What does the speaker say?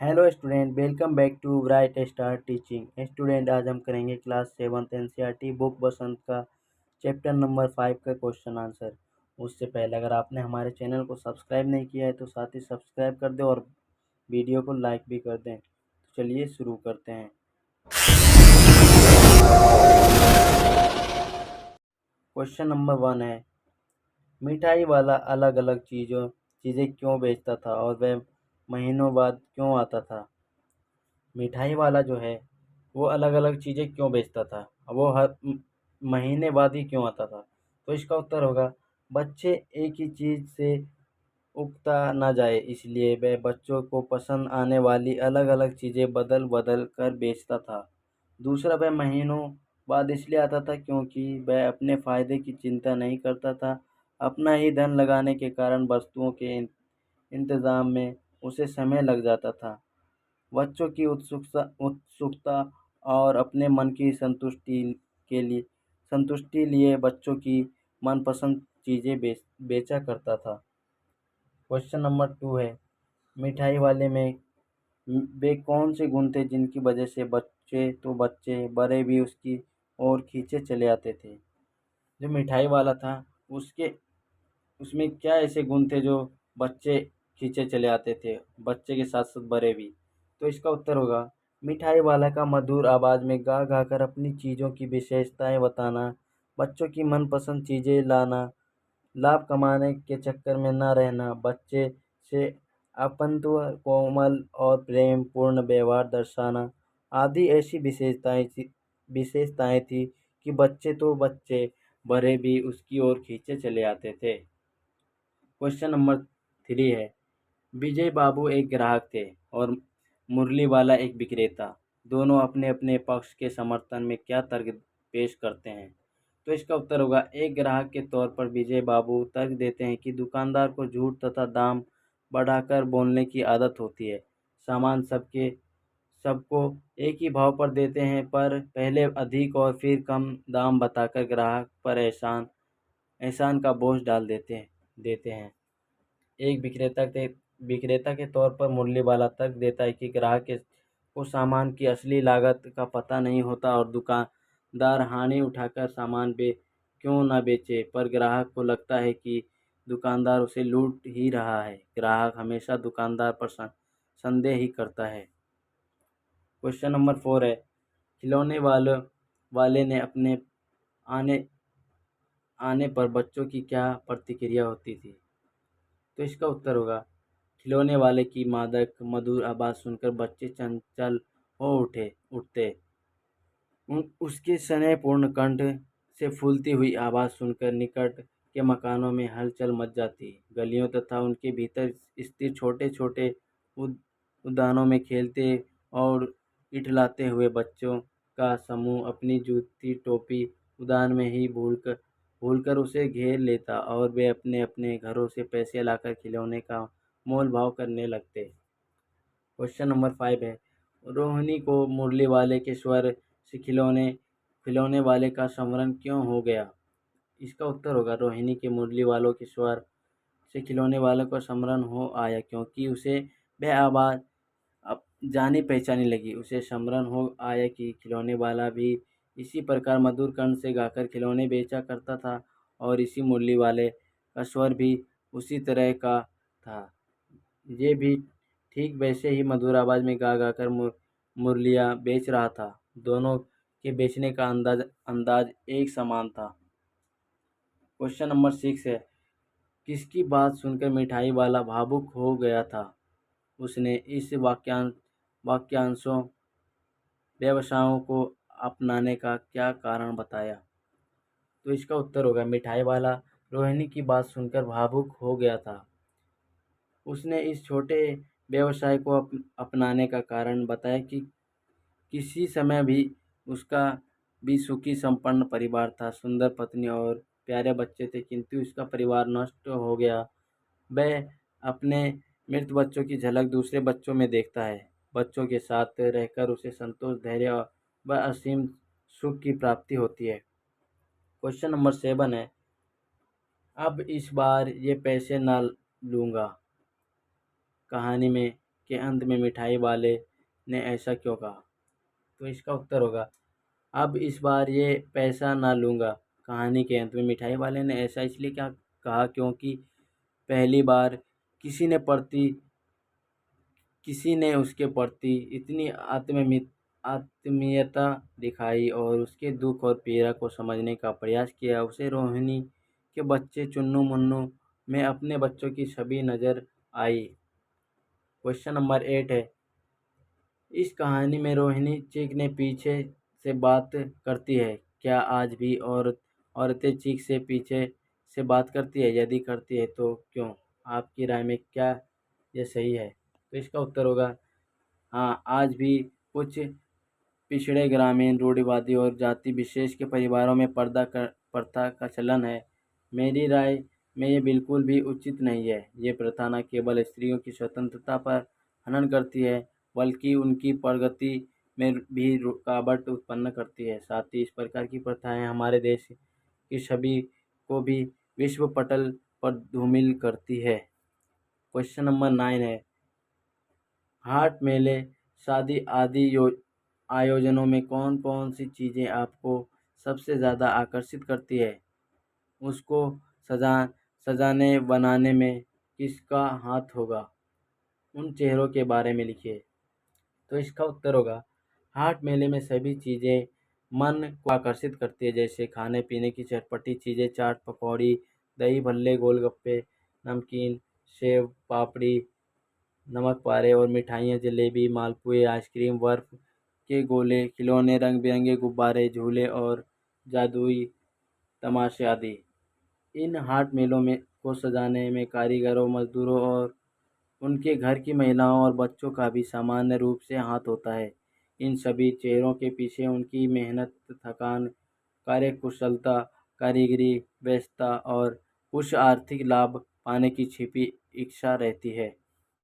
Hello student, welcome back to bright star teaching. Student, आज हम करेंगे क्लास 7th एनसीईआरटी बुक बसंत का chapter number 5 का क्वेश्चन आंसर। उससे पहले अगर आपने हमारे चैनल को सब्सक्राइब नहीं किया है तो साथ ही सब्सक्राइब कर दें और वीडियो को लाइक भी कर दें। तो चलिए शुरू करते हैं। क्वेश्चन नंबर 1 है, मिठाई वाला अलग अलग चीज़ें क्यों बेचता था और वह महीनों बाद क्यों आता था। मिठाई वाला जो है वो अलग अलग चीज़ें क्यों बेचता था, वो हर महीने बाद ही क्यों आता था। तो इसका उत्तर होगा, बच्चे एक ही चीज़ से उगता ना जाए इसलिए वह बच्चों को पसंद आने वाली अलग अलग चीज़ें बदल बदल कर बेचता था। दूसरा, वह महीनों बाद इसलिए आता था क्योंकि वह अपने फ़ायदे की चिंता नहीं करता था। अपना ही धन लगाने के कारण वस्तुओं के इंतज़ाम में उसे समय लग जाता था। बच्चों की उत्सुकता और अपने मन की संतुष्टि लिए बच्चों की मनपसंद चीज़ें बेचा करता था। क्वेश्चन नंबर 2 है, मिठाई वाले में वे कौन से गुण थे जिनकी वजह से बच्चे बड़े भी उसकी ओर खींचे चले आते थे। जो मिठाई वाला था उसके उसमें क्या ऐसे गुण थे जो बच्चे खींचे चले आते थे, बच्चे के साथ साथ बड़े भी। तो इसका उत्तर होगा, मिठाई वाला का मधुर आवाज़ में गा गा कर अपनी चीज़ों की विशेषताएं बताना, बच्चों की मनपसंद चीज़ें लाना, लाभ कमाने के चक्कर में न रहना, बच्चे से अपनत्व, कोमल और प्रेम पूर्ण व्यवहार दर्शाना आदि ऐसी विशेषताएं थी कि बच्चे बड़े भी उसकी ओर खींचे चले आते थे। क्वेश्चन नंबर 3 है, विजय बाबू एक ग्राहक थे और मुरली वाला एक विक्रेता। दोनों अपने अपने पक्ष के समर्थन में क्या तर्क पेश करते हैं। तो इसका उत्तर होगा, एक ग्राहक के तौर पर विजय बाबू तर्क देते हैं कि दुकानदार को झूठ तथा दाम बढ़ाकर बोलने की आदत होती है। सामान सबको एक ही भाव पर देते हैं, पर पहले अधिक और फिर कम दाम बताकर ग्राहक पर एहसान का बोझ डाल देते हैं। एक विक्रेता के तौर पर मुरली वाला तर्क देता है कि को सामान की असली लागत का पता नहीं होता और दुकानदार हानि उठाकर सामान क्यों ना बेचे, पर ग्राहक को लगता है कि दुकानदार उसे लूट ही रहा है। ग्राहक हमेशा दुकानदार पर संदेह ही करता है। क्वेश्चन नंबर 4 है, खिलौने वाले ने अपने आने आने पर बच्चों की क्या प्रतिक्रिया होती थी। तो इसका उत्तर होगा, खिलौने वाले की मादक मधुर आवाज़ सुनकर बच्चे चंचल हो उठते। उसके स्नेहपूर्ण कंठ से फूलती हुई आवाज़ सुनकर निकट के मकानों में हलचल मच जाती। गलियों तथा उनके भीतर स्थित छोटे छोटे उद्यानों में खेलते और इठलाते हुए बच्चों का समूह अपनी जूती टोपी उद्यान में ही भूलकर उसे घेर लेता और वे अपने अपने घरों से पैसे लाकर खिलौने का मोल भाव करने लगते। क्वेश्चन नंबर 5 है, रोहिणी को मुरली वाले के स्वर से खिलौने वाले का स्मरण क्यों हो गया। इसका उत्तर होगा, रोहिणी के मुरली वालों के स्वर से खिलौने वाले को स्मरण हो आया क्योंकि उसे वह आवाज़ अब जानी पहचानी लगी। उसे स्मरण हो आया कि खिलौने वाला भी इसी प्रकार मधुर कंठ से गाकर खिलौने बेचा करता था और इसी मुरली वाले का स्वर भी उसी तरह का था। ये भी ठीक वैसे ही मधुर आवाज़ में गा गा कर मुरलियाँ बेच रहा था। दोनों के बेचने का अंदाज एक समान था। क्वेश्चन नंबर 6 है, किसकी बात सुनकर मिठाई वाला भावुक हो गया था। उसने इस वाक्यांशों व्यवसायों को अपनाने का क्या कारण बताया। तो इसका उत्तर होगा, मिठाई वाला रोहिणी की बात सुनकर भावुक हो गया था। उसने इस छोटे व्यवसाय को अपनाने का कारण बताया कि किसी समय भी उसका भी सुखी संपन्न परिवार था, सुंदर पत्नी और प्यारे बच्चे थे, किंतु उसका परिवार नष्ट हो गया। वह अपने मृत बच्चों की झलक दूसरे बच्चों में देखता है। बच्चों के साथ रहकर उसे संतोष, धैर्य व असीम सुख की प्राप्ति होती है। क्वेश्चन नंबर 7 है, अब इस बार ये पैसे ना लूँगा कहानी में के अंत में मिठाई वाले ने ऐसा क्यों कहा? तो इसका उत्तर होगा, अब इस बार ये पैसा ना लूँगा। कहानी के अंत में मिठाई वाले ने ऐसा इसलिए क्या कहा क्योंकि पहली बार किसी ने प्रति किसी ने उसके प्रति इतनी आत्मीयता दिखाई और उसके दुख और पीड़ा को समझने का प्रयास किया। उसे रोहिणी के बच्चे चुन्नू मुन्नू में अपने बच्चों की छवि नजर आई। क्वेश्चन नंबर 8 है, इस कहानी में रोहिणी चीक ने पीछे से बात करती है। क्या आज भी औरतें चीक से पीछे से बात करती है? यदि करती है तो क्यों? आपकी राय में क्या यह सही है? तो इसका उत्तर होगा हाँ, आज भी कुछ पिछड़े ग्रामीण, रूढ़िवादी और जाति विशेष के परिवारों में प्रथा का चलन है। मेरी राय में ये बिल्कुल भी उचित नहीं है। ये प्रथा न केवल स्त्रियों की स्वतंत्रता पर हनन करती है, बल्कि उनकी प्रगति में भी रुकावट उत्पन्न करती है। साथ ही इस प्रकार की प्रथाएं हमारे देश की छवि को भी विश्व पटल पर धूमिल करती है। क्वेश्चन नंबर 9 है, हाट, मेले, शादी आदि आयोजनों में कौन कौन सी चीज़ें आपको सबसे ज़्यादा आकर्षित करती है? उसको सजा सजाने बनाने में किसका हाथ होगा? उन चेहरों के बारे में लिखिए। तो इसका उत्तर होगा, हाट मेले में सभी चीज़ें मन को आकर्षित करती है, जैसे खाने पीने की चटपटी चीज़ें, चाट, पकौड़ी, दही भल्ले, गोलगप्पे, नमकीन, सेव पापड़ी, नमक पारे और मिठाइयाँ, जलेबी, मालपुए, आइसक्रीम, बर्फ़ के गोले, खिलौने, रंग बिरंगे गुब्बारे, झूले और जादुई तमाशे आदि। इन हाट मेलों में को सजाने में कारीगरों, मजदूरों और उनके घर की महिलाओं और बच्चों का भी सामान्य रूप से हाथ होता है। इन सभी चेहरों के पीछे उनकी मेहनत, थकान, कार्यकुशलता, कारीगरी, व्यस्तता और कुछ आर्थिक लाभ पाने की छिपी इच्छा रहती है।